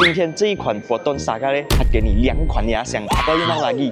今天这一款Proton Saga呢，它给你2款牙箱，apa you mau lagi？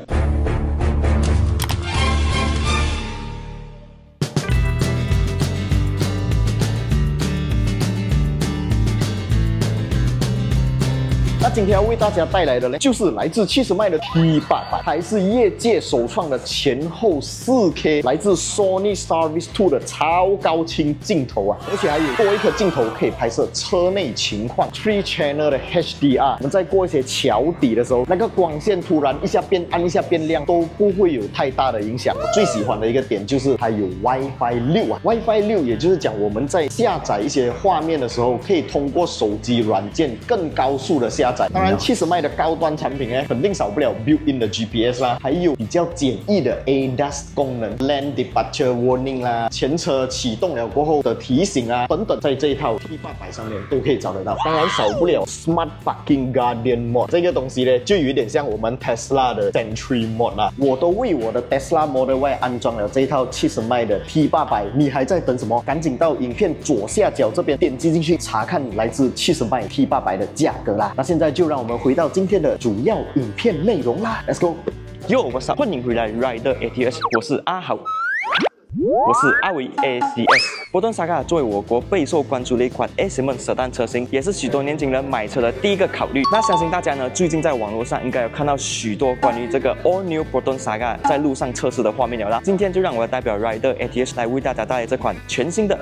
那今天要为大家带来的呢，就是来自70迈的 T800，还是业界首创的前后4K， 来自 Sony Star-Vis 2的超高清镜头啊，而且还有多一颗镜头可以拍摄车内情况 ，3 channel 的 HDR。我们在过一些桥底的时候，那个光线突然一下变暗一下变亮，都不会有太大的影响。我最喜欢的一个点就是它有 WiFi 6啊 ，WiFi 6也就是讲我们在下载一些画面的时候，可以通过手机软件更高速的下载。 当然，70迈的高端产品呢，肯定少不了 built-in 的 GPS 啦，还有比较简易的 ADAS 功能 ，Lane Departure Warning 啦，前车启动了过后的提醒啊，等等，在这一套 T800上面都可以找得到。当然少不了 Smart Parking Guardian Mode 这个东西呢，就有点像我们 Tesla 的 Sentry Mode 啦。我都为我的 Tesla Model Y 安装了这一套70迈的 T800，你还在等什么？赶紧到影片左下角这边点击进去查看来自70迈 T800的价格啦。那现在就让我们回到今天的主要影片内容啦 ，Let's go。Yo， 我是欢迎回来 Rider ATS， 我是阿豪。 我是阿维 ACS。Proton Saga 作为我国备受关注的一款 S-segment 舍单车型，也是许多年轻人买车的第一个考虑。那相信大家呢，最近在网络上应该有看到许多关于这个 All New Proton Saga 在路上测试的画面了啦。今天就让我代表 Rider ATS 来为大家带来这款全新的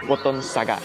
Proton Saga。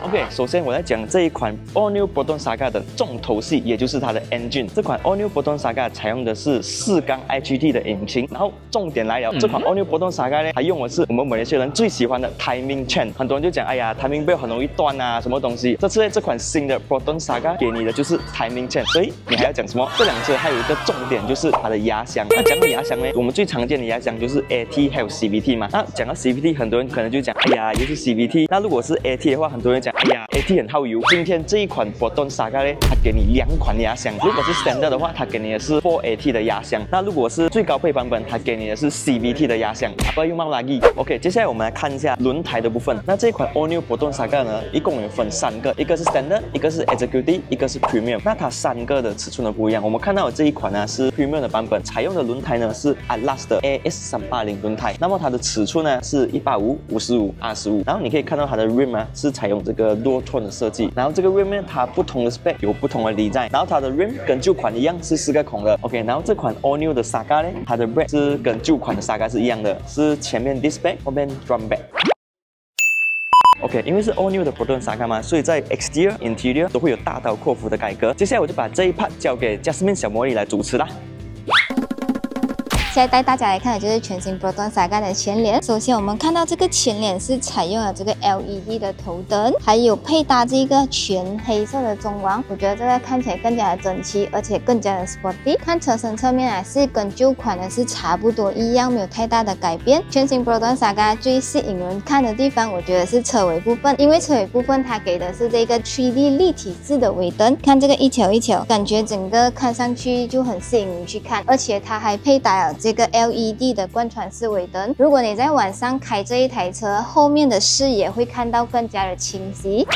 OK， 首先我来讲这一款 All New Proton Saga 的重头戏，也就是它的 engine。这款 All New Proton Saga 采用的是4缸 IGT 的引擎，然后重点来了，这款 All New Proton Saga 呢，还用的是我们马来西亚人最喜欢的 timing chain。很多人就讲，哎呀 ，timing belt 很容易断啊，什么东西。这次这款新的 Proton Saga 给你的就是 timing chain， 所以你还要讲什么？这辆车还有一个重点就是它的压箱。那讲到压箱呢，我们最常见的压箱就是 AT 还有 CVT 嘛。那讲到 CVT， 很多人可能就讲，哎呀，又是 CVT。那如果是 AT 的话，很多人讲。 哎呀 ，AT 很耗油。今天这一款 Proton Saga 呢，它给你2款压箱。如果是 Standard 的话，它给你的是 4AT 的压箱。那如果是最高配版本，它给你的是 CVT 的压箱。apa you mau lagi？OK， 接下来我们来看一下轮胎的部分。那这一款 All New Proton Saga 呢，一共有分3个，一个是 Standard， 一个是 Executive， 一个是 Premium。那它3个的尺寸都不一样。我们看到的这一款呢是 Premium 的版本，采用的轮胎呢是 Atlas 的 AS380 轮胎。那么它的尺寸呢是185、55、25。然后你可以看到它的 Rim 啊是采用这个 Dual Tone 的设计，然后这个 rim 呢，它不同的 spec 有不同的 design， 然后它的 rim 跟旧款一样是4个孔的 ，OK， 然后这款 All New 的 Saga 呢，它的 brake 是跟旧款的 Saga 是一样的，是前面 disc brake， 后面 drum brake。OK， 因为是 All New 的 Proton Saga 嘛，所以在 Exterior、Interior 都会有大刀阔斧的改革。接下来我就把这一 part 交给 Jasmine 小魔力来主持啦。 现在带大家来看的就是全新 Proton Saga 的前脸。首先，我们看到这个前脸是采用了这个 LED 的头灯，还有配搭这个全黑色的中网。我觉得这个看起来更加的整齐，而且更加的 sporty。看车身侧面还是跟旧款的是差不多一样，没有太大的改变。全新 Proton Saga 最吸引人看的地方，我觉得是车尾部分，因为车尾部分它给的是这个 3D 立体式的尾灯，看这个一条一条，感觉整个看上去就很吸引你去看，而且它还配搭了 这个 LED 的贯穿式尾灯，如果你在晚上开这一台车，后面的视野会看到更加的清晰。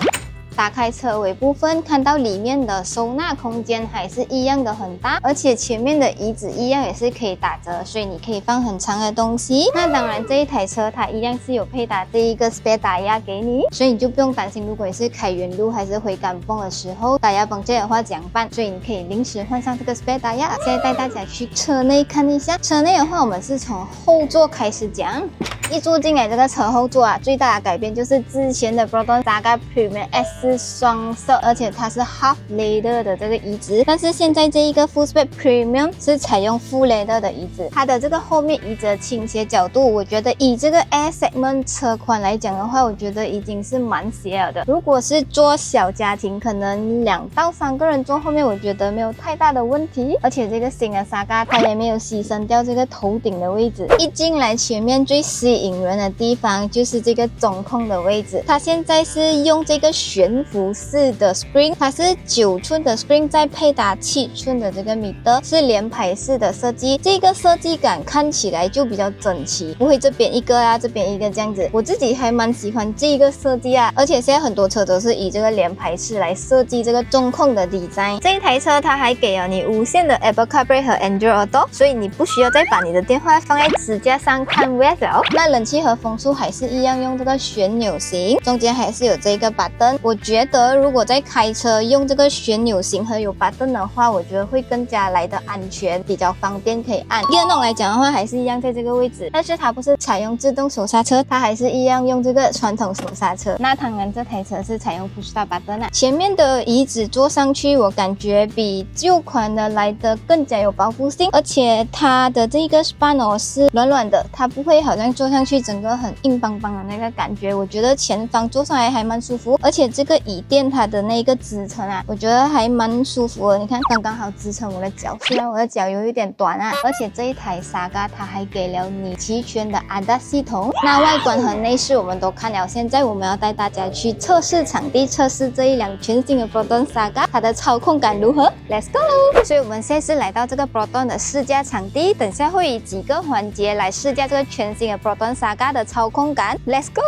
打开车尾部分，看到里面的收纳空间还是一样的很大，而且前面的椅子一样也是可以打折，所以你可以放很长的东西。那当然，这一台车它一样是有配搭这一个 spare 打压给你，所以你就不用担心，如果你是开远路还是回赶风的时候，打压崩这的话怎样办？所以你可以临时换上这个 spare 打压。现在带大家去车内看一下，车内的话，我们是从后座开始讲。一坐进来这个车后座啊，最大的改变就是之前的 Proton Saga Premium S 是双色，而且它是 Half Leather 的这个椅子，但是现在这一个 Full Spec Premium 是采用 Full Leather 的椅子，它的这个后面椅子的倾斜角度，我觉得以这个 S-segment 车款来讲的话，我觉得已经是蛮斜了的。如果是坐小家庭，可能2到3个人坐后面，我觉得没有太大的问题。而且这个新的 Saga 它也没有牺牲掉这个头顶的位置，一进来前面最吸最引人的地方就是这个中控的位置，它现在是用这个悬浮式的 screen， 它是9寸的 screen， 再配搭7寸的这个米德，是连排式的设计。这个设计感看起来就比较整齐，不会这边一个啊，这边一个这样子。我自己还蛮喜欢这一个设计啊，而且现在很多车都是以这个连排式来设计这个中控的 design。这一台车它还给了你无线的 Apple CarPlay 和 Android Auto， 所以你不需要再把你的电话放在支架上看 weather。那冷气和风速还是一样用这个旋钮型，中间还是有这个 button。我觉得如果在开车用这个旋钮型和有 button 的话，我觉得会更加来的安全，比较方便可以按。电动来讲的话，还是一样在这个位置，但是它不是采用自动手刹车，它还是一样用这个传统手刹车。那当然这台车是采用 push start button 啊。前面的椅子坐上去，我感觉比旧款的来的更加有包覆性，而且它的这个 span 是软软的，它不会好像坐上去整个很硬邦邦的那个感觉。我觉得前方坐上来还蛮舒服，而且这个椅垫它的那个支撑啊，我觉得还蛮舒服的。你看刚刚好支撑我的脚，虽然我的脚有一点短啊，而且这一台 Saga 它还给了你齐全的 ADAS 系统。那外观和内饰我们都看了，现在我们要带大家去测试场地，测试这一辆全新的 Proton Saga 它的操控感如何 ？Let's go！ 所以我们现在是来到这个 Proton 的试驾场地，等下会以几个环节来试驾这个全新的 Proton Saga 的操控感。Let's go！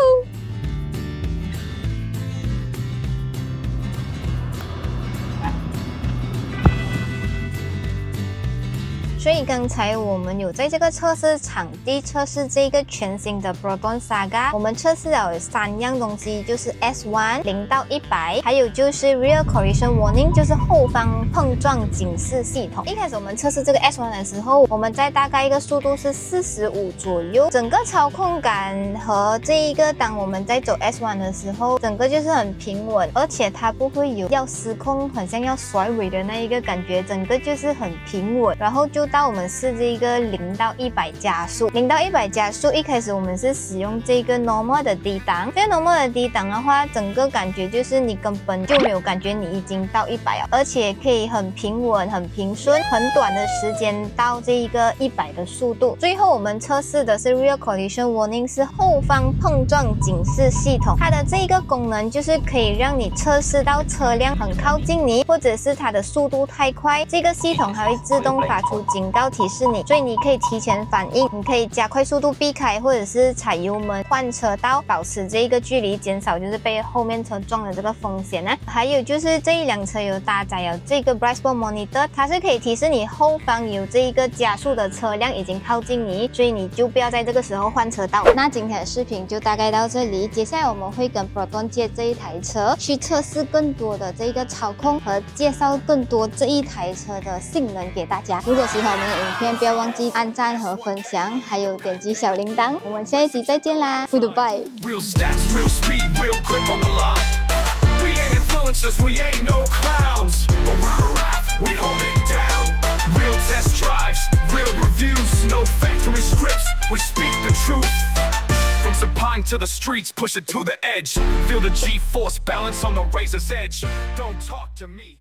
所以刚才我们有在这个测试场地测试这个全新的 Proton Saga， 我们测试了有3样东西，就是 S1 0到100，还有就是 Rear Collision Warning， 就是后方碰撞警示系统。一开始我们测试这个 S1 的时候，我们在大概一个速度是45左右，整个操控感和这一个当我们在走 S1 的时候，整个就是很平稳，而且它不会有要失控，很像要甩尾的那一个感觉，整个就是很平稳。然后就到我们试这一个0到100加速，0到100加速，一开始我们是使用这个 normal 的低档。这个 normal 的低档的话，整个感觉就是你根本就没有感觉你已经到100了，而且可以很平稳、很平顺，很短的时间到这一个100的速度。最后我们测试的是 Rear Collision Warning， 是后方碰撞警示系统。它的这个功能就是可以让你测试到车辆很靠近你，或者是它的速度太快，这个系统还会自动发出警告提示你，所以你可以提前反应，你可以加快速度避开，或者是踩油门换车道，保持这一个距离，减少就是被后面车撞的这个风险啊。还有就是这一辆车有搭载了这个 Blind Spot Monitor， 它是可以提示你后方有这一个加速的车辆已经靠近你，所以你就不要在这个时候换车道。那今天的视频就大概到这里，接下来我们会跟 Proton 借这一台车去测试更多的这个操控和介绍更多这一台车的性能给大家。如果喜欢我们的影片，不要忘记按赞和分享，还有点击小铃铛。我们下一集再见啦 ，Goodbye。Real stats, real speed, real grip on the line. We ain't influencers, we ain't no clowns. But we're rap, we hold it down. Real test drives, real reviews, no factory scripts. We speak the truth. From Sapine to the streets, push it to the edge. Feel the G-force balance on the razor's edge. Don't talk to me.